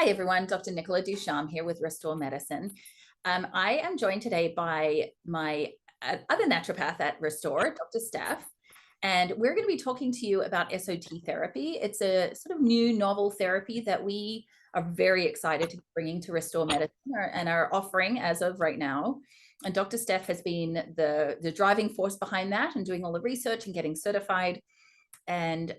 Hi, everyone. Dr. Nicola Ducharme here with Restore Medicine. I am joined today by my other naturopath at Restore, Dr. Steph, and we're going to be talking to you about SOT therapy. It's a sort of new novel therapy that we are very excited to be bringing to Restore Medicine and are offering as of right now. And Dr. Steph has been the driving force behind that and doing all the research and getting certified. And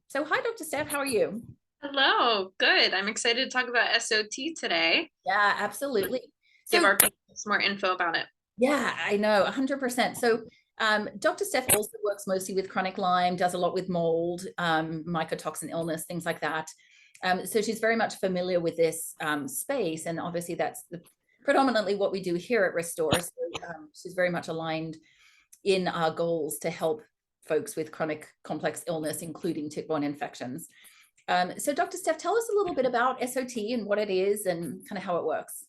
so hi, Dr. Steph, how are you? Hello, good. I'm excited to talk about SOT today. Yeah, absolutely. Give So our people some more info about it. yeah, I know, 100%. So Dr. Steph also works mostly with chronic Lyme, does a lot with mold, mycotoxin illness, things like that. So she's very much familiar with this space, and obviously that's predominantly what we do here at Restore. So she's very much aligned in our goals to help folks with chronic complex illness, including tick-borne infections. So Dr. Steph, tell us a little bit about SOT and what it is and kind of how it works.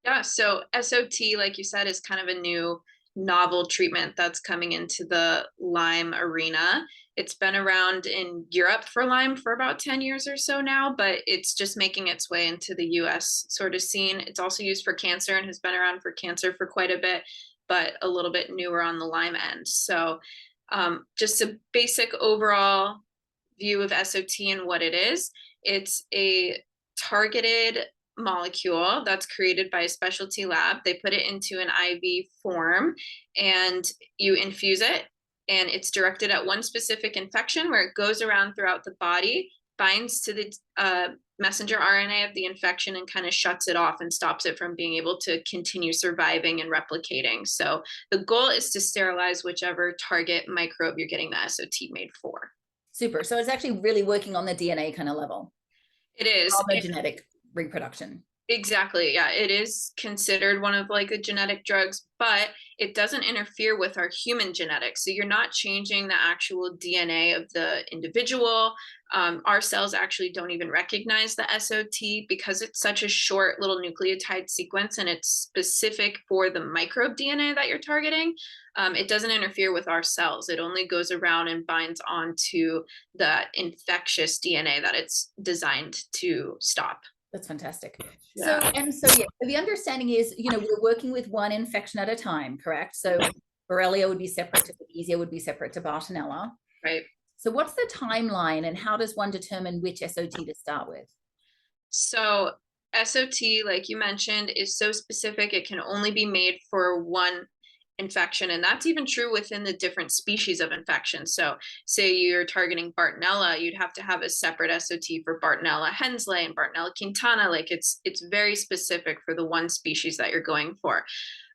Yeah, so SOT, like you said, is kind of a new novel treatment that's coming into the Lyme arena. It's been around in Europe for Lyme for about 10 years or so now, but it's just making its way into the US sort of scene. It's also used for cancer and has been around for cancer for quite a bit, but a little bit newer on the Lyme end. So just a basic overall view of SOT and what it is. It's a targeted molecule that's created by a specialty lab. They put it into an IV form and you infuse it, and it's directed at one specific infection where it goes around throughout the body, binds to the messenger RNA of the infection, and kind of shuts it off and stops it from being able to continue surviving and replicating. So the goal is to sterilize whichever target microbe you're getting the SOT made for. Super. So it's actually really working on the DNA kind of level, It is. all the genetic reproduction. Exactly. Yeah, it is considered one of like the genetic drugs, but it doesn't interfere with our human genetics. So you're not changing the actual DNA of the individual. Our cells actually don't even recognize the SOT because it's such a short little nucleotide sequence and it's specific for the microbe DNA that you're targeting. It doesn't interfere with our cells. It only goes around and binds onto the infectious DNA that it's designed to stop. That's fantastic. So, Yeah. and so, yeah, the understanding is, we're working with one infection at a time, correct? So Borrelia would be separate to Babesia would be separate to Bartonella. Right. So what's the timeline and how does one determine which SOT to start with? So SOT, like you mentioned, is so specific, it can only be made for one infection. And that's even true within the different species of infection. So say you're targeting Bartonella, you'd have to have a separate SOT for Bartonella henselae and Bartonella quintana. Like it's very specific for the one species that you're going for.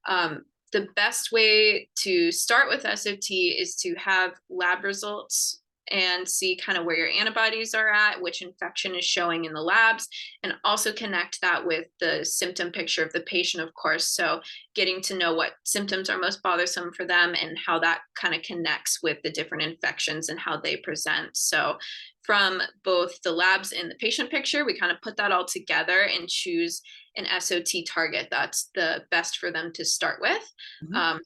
The best way to start with SOT is to have lab results and see kind of where your antibodies are at, which infection is showing in the labs, and also connect that with the symptom picture of the patient, of course. So getting to know what symptoms are most bothersome for them and how that kind of connects with the different infections and how they present. So from both the labs and the patient picture, we kind of put that all together and choose an SOT target that's the best for them to start with.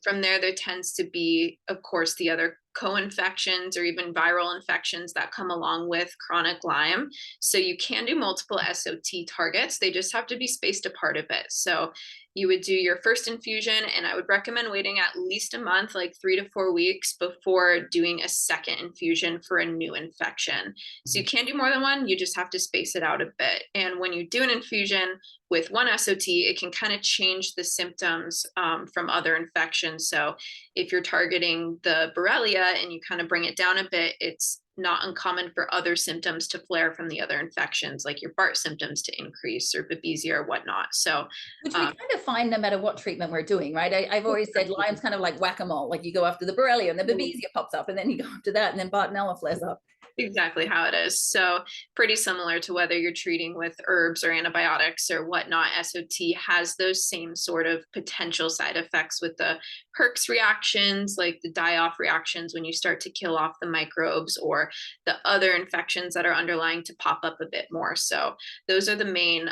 From there tends to be, of course, the other co-infections or even viral infections that come along with chronic Lyme. So you can do multiple SOT targets. They just have to be spaced apart a bit. So you would do your first infusion, and I would recommend waiting at least a month, like 3 to 4 weeks, before doing a second infusion for a new infection. So you can do more than one, you just have to space it out a bit. And when you do an infusion with one SOT, it can kind of change the symptoms from other infections. So if you're targeting the Borrelia and you kind of bring it down a bit, it's not uncommon for other symptoms to flare from the other infections, like your BART symptoms to increase or Babesia or whatnot. So, which we kind of find no matter what treatment we're doing, right? I've always said Lyme's kind of like whack-a-mole. Like you go after the Borrelia and the Babesia pops up, and then you go after that, and then Bartonella flares up. exactly how it is. So pretty similar to whether you're treating with herbs or antibiotics or whatnot, SOT has those same sort of potential side effects with the Herx reactions, like the die-off reactions when you start to kill off the microbes, or the other infections that are underlying to pop up a bit more. So those are the main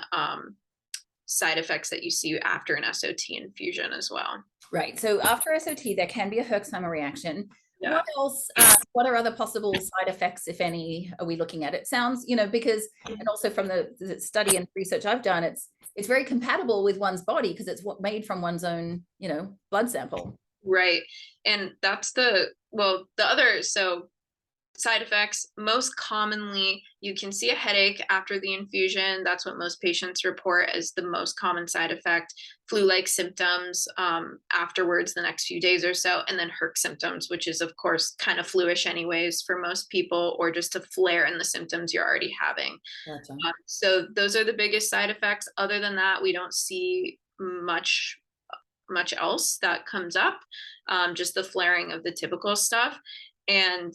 side effects that you see after an SOT infusion as well. Right. So after SOT, there can be a Herxheimer reaction. Yeah. What else, what are other possible side effects, if any, are we looking at? It sounds, because, and also from the study and research I've done, it's very compatible with one's body because it's made from one's own, blood sample. Right. And that's the other, so side effects, most commonly you can see a headache after the infusion. That's what most patients report as the most common side effect. Flu-like symptoms afterwards, the next few days or so, and then herc symptoms, which is of course kind of fluish anyways for most people, or just a flare in the symptoms you're already having. Gotcha. So those are the biggest side effects. Other than that, we don't see much else that comes up, just the flaring of the typical stuff. And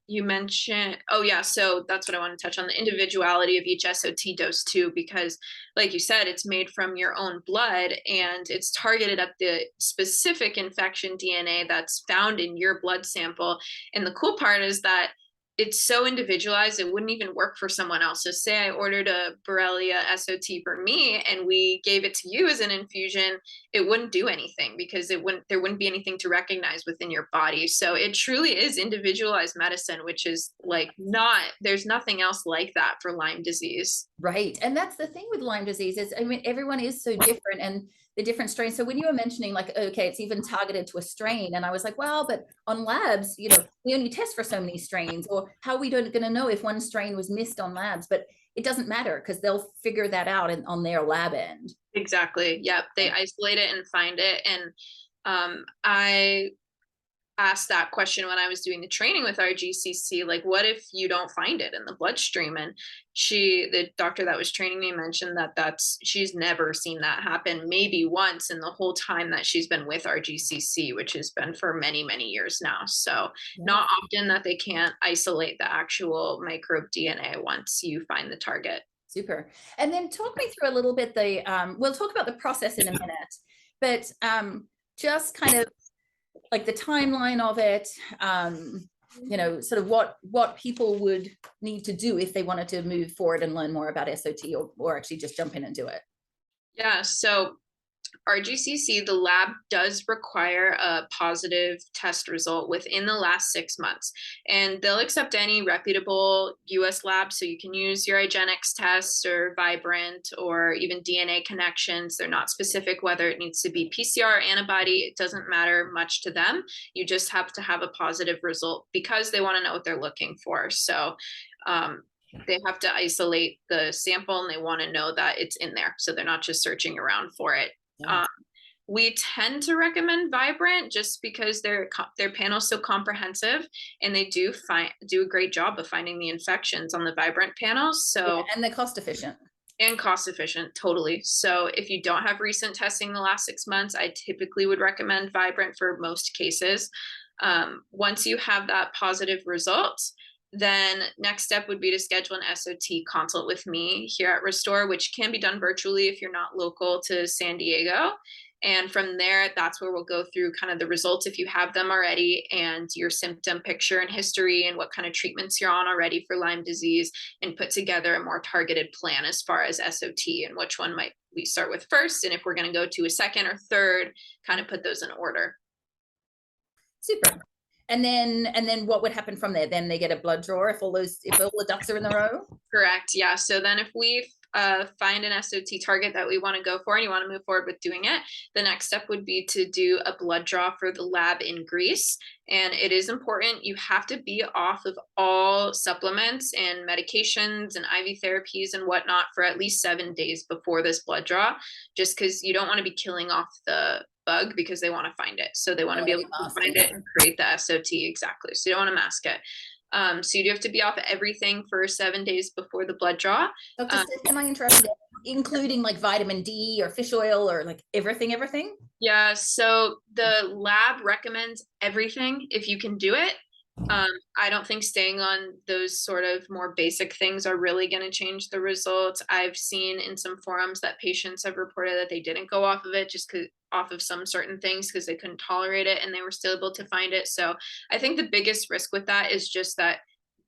you mentioned, oh yeah, so that's what I want to touch on, the individuality of each SOT dose too, because like you said, it's made from your own blood and it's targeted at the specific infection DNA that's found in your blood sample. And the cool part is that it's so individualized, it wouldn't even work for someone else. So say I ordered a Borrelia SOT for me and we gave it to you as an infusion, it wouldn't do anything because there wouldn't be anything to recognize within your body. So it truly is individualized medicine, which is like there's nothing else like that for Lyme disease. Right. And that's the thing with Lyme disease is, everyone is so different and the different strains. So when you were mentioning like, okay, it's even targeted to a strain. And I was like, well, but on labs, we only test for so many strains, or how are we going to know if one strain was missed on labs? But it doesn't matter because they'll figure that out on their lab end. Exactly. Yep. They isolate it and find it. And I asked that question when I was doing the training with RGCC, like, what if you don't find it in the bloodstream? And the doctor that was training me mentioned that she's never seen that happen, maybe once in the whole time that she's been with RGCC, which has been for many, many years now. So not often that they can't isolate the actual microbe DNA once you find the target. Super. And then talk me through a little bit we'll talk about the process in a minute, but just kind of like the timeline of it, sort of what people would need to do if they wanted to move forward and learn more about SOT, or actually just jump in and do it. Yeah, so RGCC, the lab does require a positive test result within the last 6 months, and they'll accept any reputable US lab. So you can use your IGeneX test or Vibrant or even DNA connections. They're not specific whether it needs to be PCR or antibody. It doesn't matter much to them. You just have to have a positive result because they want to know what they're looking for. So they have to isolate the sample and they want to know that it's in there. So they're not just searching around for it. Yeah. We tend to recommend Vibrant just because their panel is so comprehensive and they do a great job of finding the infections on the Vibrant panels. So and they're cost efficient. And cost efficient, totally. So if you don't have recent testing in the last 6 months, I typically would recommend Vibrant for most cases. Once you have that positive result, then next step would be to schedule an SOT consult with me here at Restore, which can be done virtually if you're not local to San Diego. And from there, that's where we'll go through kind of the results if you have them already, and your symptom picture and history and what kind of treatments you're on already for Lyme disease, and put together a more targeted plan as far as SOT and which one might we start with first. And if we're going to go to a second or third, kind of put those in order. Super. And then what would happen from there? Then they get a blood draw if all the ducks are in the row? Correct. Yeah. So then if we find an SOT target that we want to go for and you want to move forward with doing it, the next step would be to do a blood draw for the lab in Greece. And it is important, you have to be off of all supplements and medications and IV therapies and whatnot for at least 7 days before this blood draw, just because you don't want to be killing off the bug because they want to find it. So they want to be able to find it and create the SOT. Exactly. So you don't want to mask it. So you do have to be off everything for 7 days before the blood draw. Dr. Steph, am I interested, including like vitamin D or fish oil or like everything? Yeah, so the lab recommends everything if you can do it. I don't think staying on those sort of more basic things are really going to change the results. I've seen in some forums that patients have reported that they didn't go off of it just off of some certain things because they couldn't tolerate it and they were still able to find it. So I think the biggest risk with that is just that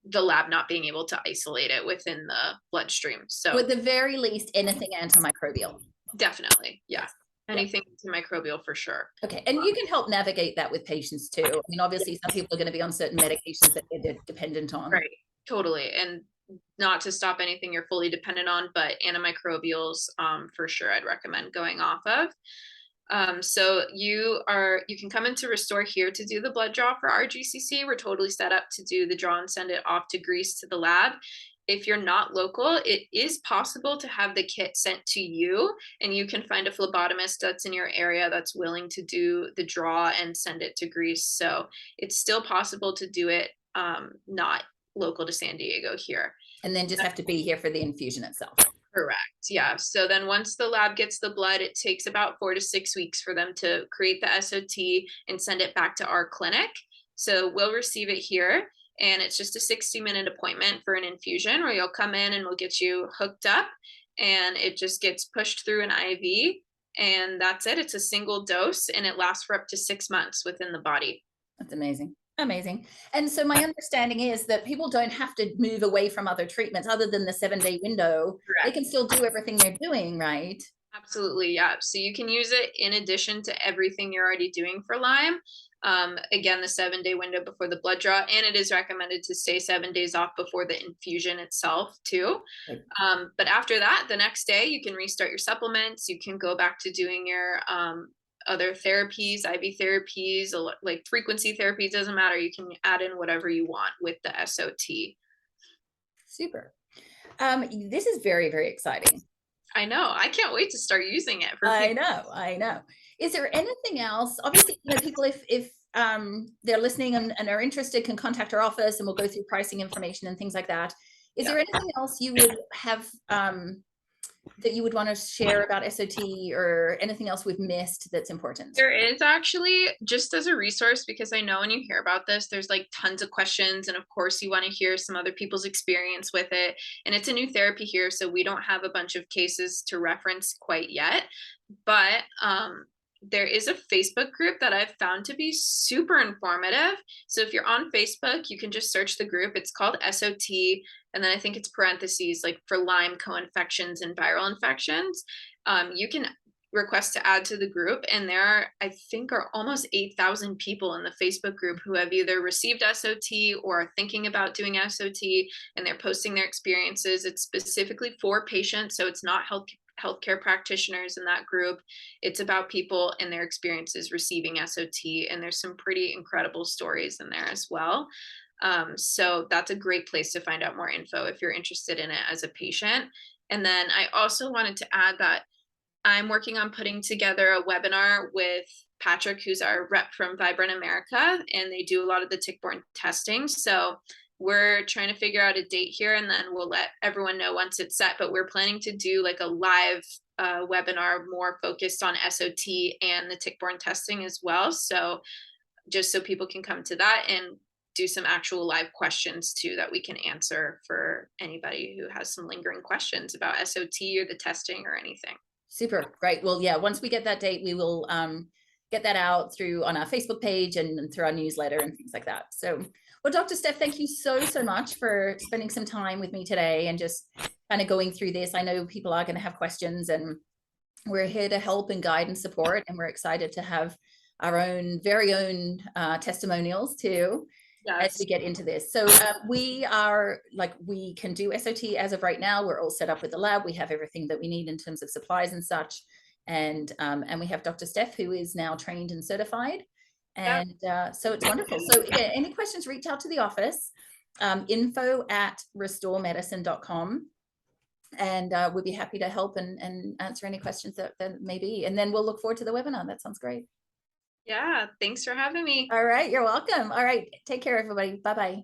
the lab not being able to isolate it within the bloodstream. So at the very least, anything antimicrobial. Definitely. Yeah. Anything antimicrobial for sure. Okay, and you can help navigate that with patients too. I mean, obviously, some people are going to be on certain medications that they're dependent on. Right, totally, and not to stop anything you're fully dependent on, but antimicrobials, for sure, I'd recommend going off of. So you can come into Restore here to do the blood draw for our GCC. We're totally set up to do the draw and send it off to Greece to the lab. If you're not local, it is possible to have the kit sent to you, and you can find a phlebotomist that's in your area that's willing to do the draw and send it to Greece. So it's still possible to do it, not local to San Diego here. And then just have to be here for the infusion itself. Correct. Yeah. So then once the lab gets the blood, it takes about 4 to 6 weeks for them to create the SOT and send it back to our clinic. So we'll receive it here, and it's just a 60-minute appointment for an infusion where you'll come in and we'll get you hooked up, and it just gets pushed through an IV, and that's it. It's a single dose, and it lasts for up to 6 months within the body. That's amazing. Amazing. And so my understanding is that people don't have to move away from other treatments other than the 7-day window. Correct. They can still do everything they're doing, right? Absolutely, yeah. So you can use it in addition to everything you're already doing for Lyme. Again, the 7-day window before the blood draw, and it is recommended to stay 7 days off before the infusion itself too. Right. But after that, the next day you can restart your supplements. You can go back to doing your other therapies, IV therapies, like frequency therapy, doesn't matter. You can add in whatever you want with the SOT. Super. This is very, very exciting. I know. I can't wait to start using it. I know. Is there anything else? Obviously, people, if they're listening and are interested, can contact our office, and we'll go through pricing information and things like that. Is there anything else you would have that you would want to share about SOT, or anything else we've missed that's important? There is actually, just as a resource, because I know when you hear about this, there's like tons of questions. And of course, you want to hear some other people's experience with it. And it's a new therapy here, so we don't have a bunch of cases to reference quite yet. But there is a Facebook group that I've found to be super informative. So if you're on Facebook, you can just search the group. It's called SOT. And then I think it's parentheses like for Lyme co-infections and viral infections. You can request to add to the group, and there are, I think, are almost 8,000 people in the Facebook group who have either received SOT or are thinking about doing SOT, and they're posting their experiences. It's specifically for patients, so it's not healthcare practitioners in that group. It's about people and their experiences receiving SOT, and there's some pretty incredible stories in there as well. So that's a great place to find out more info if you're interested in it as a patient. And then I also wanted to add that I'm working on putting together a webinar with Patrick, who's our rep from Vibrant America, and they do a lot of the tick-borne testing. So we're trying to figure out a date here, and then we'll let everyone know once it's set. But we're planning to do like a live webinar more focused on SOT and the tick-borne testing as well. So just so people can come to that and do some actual live questions too that we can answer for anybody who has some lingering questions about SOT or the testing or anything. Super, great. Well, yeah, once we get that date, we will get that out on our Facebook page and through our newsletter and things like that. So, well, Dr. Steph, thank you so much for spending some time with me today and just kind of going through this. I know people are going to have questions, and we're here to help and guide and support, and we're excited to have our very own testimonials too. Yes. As we get into this. So we can do SOT as of right now. We're all set up with the lab. We have everything that we need in terms of supplies and such. And we have Dr. Steph, who is now trained and certified. And so it's wonderful. So yeah, any questions, reach out to the office, info@restoremedicine.com. And we'll be happy to help and answer any questions that may be. And then we'll look forward to the webinar. That sounds great. Yeah, thanks for having me. All right, you're welcome. All right, take care, everybody. Bye-bye.